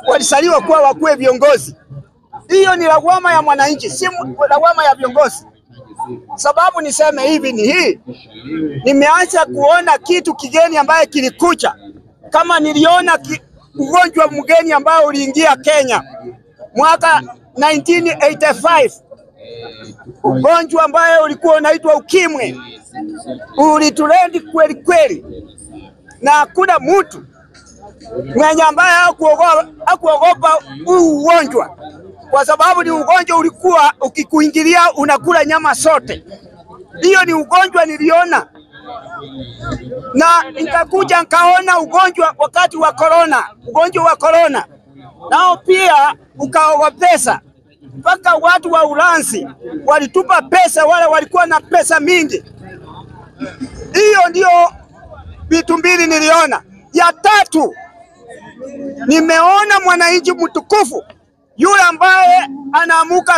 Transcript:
walisaliwa kuwa wakuwe viongozi. Hiyo ni lawama ya mwananchi, si lawama ya viongozi. Sababu niseme hivi ni hii, nimeanza kuona kitu kigeni ambaye kilikucha. Kama niliona ugonjwa mgeni ambao uliingia Kenya mwaka 1985, ugonjwa ambaye ulikuwa unaitwa ukimwi, ulitulendi kweli kweli, na hakuna mtu mwenye ambaye hakuogopa ugonjwa, kwa sababu ni ugonjwa ulikuwa ukikuingilia unakula nyama sote. Hiyo ni ugonjwa niliona, na nikakuja nikaona ugonjwa wakati wa corona, ugonjwa wa corona nao pia ukaogopesa, mpaka watu wa Uranzi walitupa pesa, wale walikuwa na pesa mingi. Hiyo ndio vitu mbili niliona. Ya tatu, nimeona mwananchi mtukufu yule ambaye anaamuka